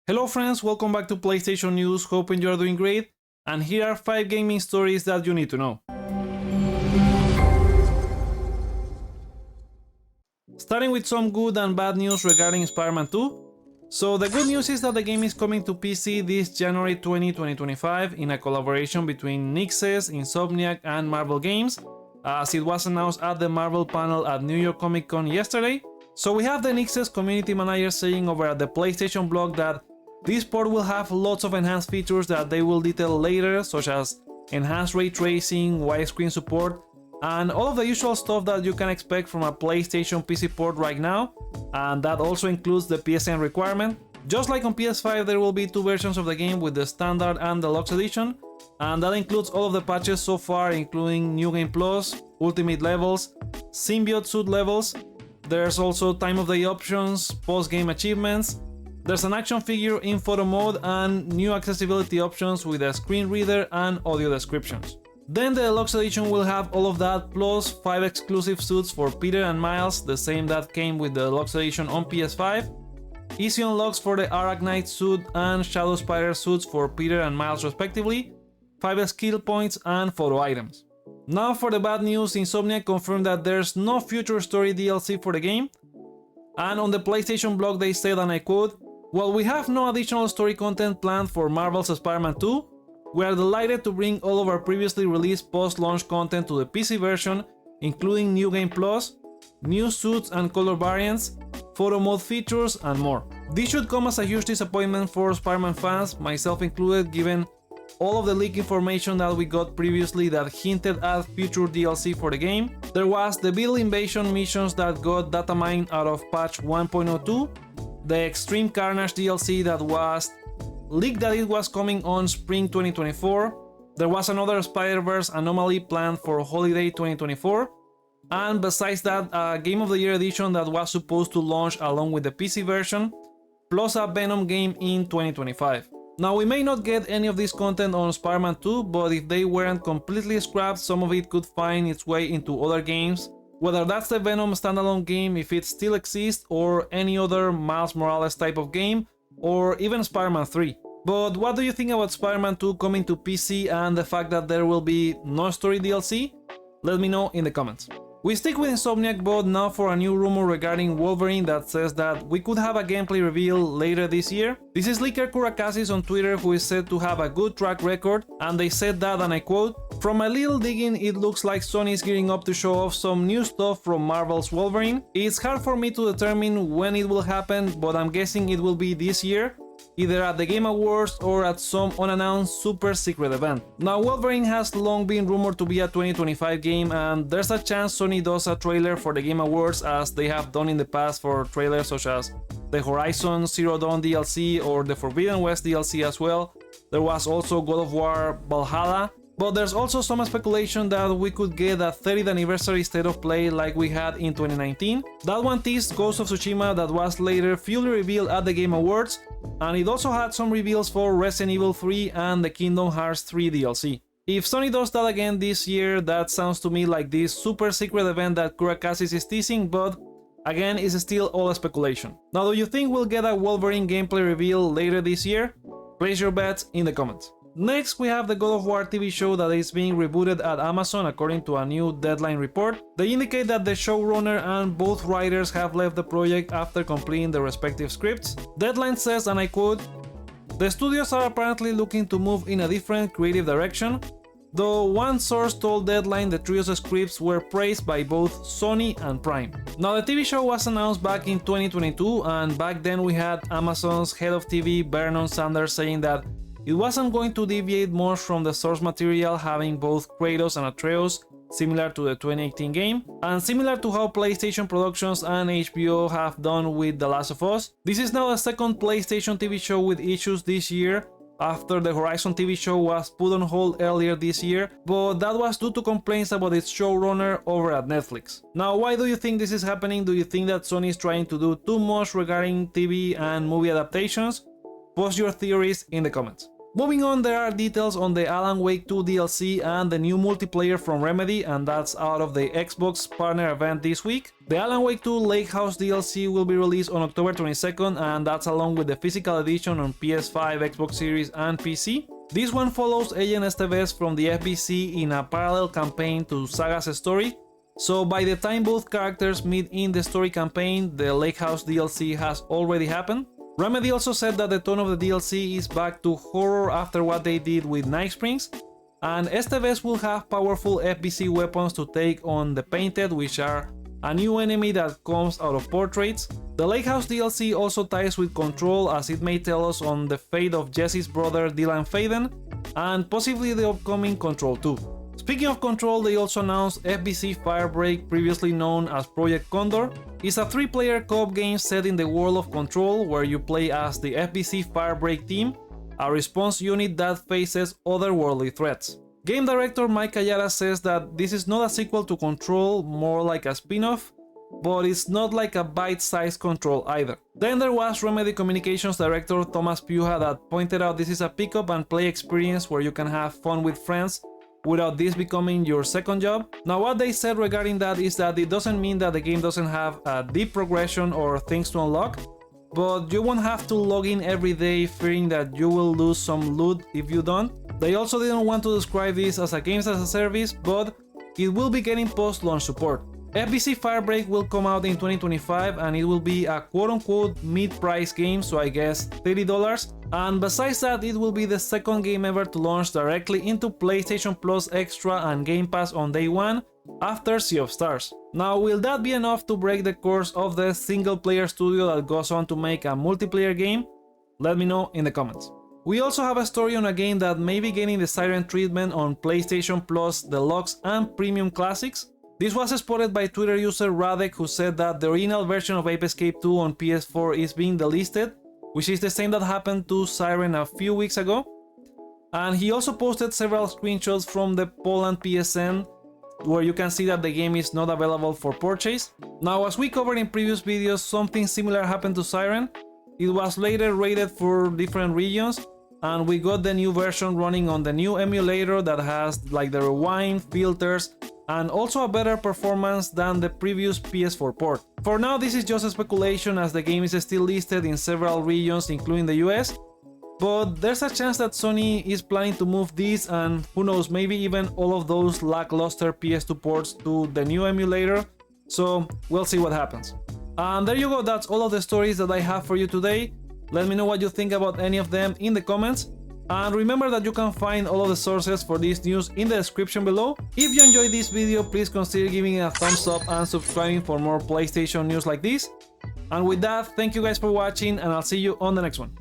Hello friends, welcome back to PlayStation News, hoping you are doing great, and here are 5 gaming stories that you need to know. Starting with some good and bad news regarding Spider-Man 2. So the good news is that the game is coming to PC this January 20, 2025 in a collaboration between Nixxes, Insomniac and Marvel Games, as it was announced at the Marvel panel at New York Comic Con yesterday. So we have the Nixxes community manager saying over at the PlayStation blog that this port will have lots of enhanced features that they will detail later, such as enhanced ray tracing, widescreen support, and all of the usual stuff that you can expect from a PlayStation PC port right now, and that also includes the PSN requirement. Just like on PS5, there will be 2 versions of the game with the Standard and Deluxe Edition, and that includes all of the patches so far, including New Game Plus, Ultimate levels, Symbiote Suit levels. There's also time of day options, post-game achievements. There's an action figure in photo mode and new accessibility options with a screen reader and audio descriptions. Then the Deluxe Edition will have all of that plus 5 exclusive suits for Peter and Miles, the same that came with the Deluxe Edition on PS5. Easy unlocks for the Arachnite suit and Shadow Spider suits for Peter and Miles respectively, 5 skill points and photo items. Now for the bad news, Insomniac confirmed that there's no future story DLC for the game. And on the PlayStation blog they said, and I quote, "While we have no additional story content planned for Marvel's Spider-Man 2, we are delighted to bring all of our previously released post-launch content to the PC version, including New Game Plus, new suits and color variants, photo mode features, and more." This should come as a huge disappointment for Spider-Man fans, myself included, given all of the leak information that we got previously that hinted at future DLC for the game. There was the Beetle Invasion missions that got data mined out of patch 1.02, the Extreme Carnage DLC that was leaked that it was coming on spring 2024, there was another Spider-Verse anomaly planned for holiday 2024, and besides that, a Game of the Year edition that was supposed to launch along with the PC version, plus a Venom game in 2025. Now we may not get any of this content on Spider-Man 2, but if they weren't completely scrapped, some of it could find its way into other games, whether that's the Venom standalone game if it still exists, or any other Miles Morales type of game, or even Spider-Man 3. But what do you think about Spider-Man 2 coming to PC and the fact that there will be no story DLC? Let me know in the comments. We stick with Insomniac, but now for a new rumor regarding Wolverine that says that we could have a gameplay reveal later this year. This is Liker Kurakasis on Twitter, who is said to have a good track record, and they said that, and I quote, "From my little digging, it looks like Sony is gearing up to show off some new stuff from Marvel's Wolverine. It's hard for me to determine when it will happen, but I'm guessing it will be this year, either at the Game Awards or at some unannounced super secret event." Now Wolverine has long been rumored to be a 2025 game, and there's a chance Sony does a trailer for the Game Awards, as they have done in the past for trailers such as the Horizon Zero Dawn DLC or the Forbidden West DLC as well. There was also God of War Valhalla. But there's also some speculation that we could get a 30th anniversary state of play like we had in 2019. That one teased Ghost of Tsushima that was later fully revealed at the Game Awards, and it also had some reveals for Resident Evil 3 and the Kingdom Hearts 3 DLC. If Sony does that again this year, that sounds to me like this super secret event that Kurakasis is teasing, but again, it's still all speculation. Now, do you think we'll get a Wolverine gameplay reveal later this year? Place your bets in the comments. Next, we have the God of War TV show that is being rebooted at Amazon according to a new Deadline report. They indicate that the showrunner and both writers have left the project after completing their respective scripts. Deadline says, and I quote, "The studios are apparently looking to move in a different creative direction, though one source told Deadline the trio's scripts were praised by both Sony and Prime." Now the TV show was announced back in 2022, and back then we had Amazon's head of TV, Vernon Sanders, saying that it wasn't going to deviate much from the source material, having both Kratos and Atreus, similar to the 2018 game, and similar to how PlayStation Productions and HBO have done with The Last of Us. This is now the second PlayStation TV show with issues this year, after the Horizon TV show was put on hold earlier this year, but that was due to complaints about its showrunner over at Netflix. Now, why do you think this is happening? Do you think that Sony is trying to do too much regarding TV and movie adaptations? Post your theories in the comments. Moving on, there are details on the Alan Wake 2 DLC and the new multiplayer from Remedy, and that's out of the Xbox partner event this week. The Alan Wake 2 Lake House DLC will be released on October 22nd, and that's along with the physical edition on PS5, Xbox Series and PC. This one follows Agent Esteves from the FBC in a parallel campaign to Saga's story. So by the time both characters meet in the story campaign, the Lake House DLC has already happened. Remedy also said that the tone of the DLC is back to horror after what they did with Night Springs, and Esteves will have powerful FBC weapons to take on the Painted, which are a new enemy that comes out of portraits. The Lake House DLC also ties with Control, as it may tell us on the fate of Jesse's brother Dylan Faden, and possibly the upcoming Control 2. Speaking of Control, they also announced FBC Firebreak, previously known as Project Condor. It's a 3-player co-op game set in the world of Control, where you play as the FBC Firebreak team, a response unit that faces otherworldly threats. Game director Mike Ayala says that this is not a sequel to Control, more like a spin-off, but it's not like a bite-sized Control either. Then there was Remedy Communications director Thomas Puja that pointed out this is a pick-up and play experience where you can have fun with friends without this becoming your second job. Now, what they said regarding that is that it doesn't mean that the game doesn't have a deep progression or things to unlock, but you won't have to log in every day fearing that you will lose some loot if you don't. They also didn't want to describe this as a games as a service, but it will be getting post-launch support. FBC Firebreak will come out in 2025, and it will be a quote-unquote mid-price game, so I guess $30. And besides that, it will be the second game ever to launch directly into PlayStation Plus Extra and Game Pass on day one, after Sea of Stars. Now, will that be enough to break the course of the single-player studio that goes on to make a multiplayer game? Let me know in the comments. We also have a story on a game that may be getting the Siren treatment on PlayStation Plus Deluxe and Premium Classics. This was spotted by Twitter user Radek, who said that the original version of Ape Escape 2 on PS4 is being delisted, which is the same that happened to Siren a few weeks ago. And he also posted several screenshots from the Poland PSN, where you can see that the game is not available for purchase. Now, as we covered in previous videos, something similar happened to Siren. It was later rated for different regions, and we got the new version running on the new emulator that has like the rewind, filters, and also a better performance than the previous PS4 port. For now, this is just a speculation, as the game is still listed in several regions including the US, but there's a chance that Sony is planning to move this, and who knows, maybe even all of those lackluster PS2 ports to the new emulator, so we'll see what happens. And there you go, that's all of the stories that I have for you today. Let me know what you think about any of them in the comments. And remember that you can find all of the sources for this news in the description below. If you enjoyed this video, please consider giving it a thumbs up and subscribing for more PlayStation news like this. And with that, thank you guys for watching, and I'll see you on the next one.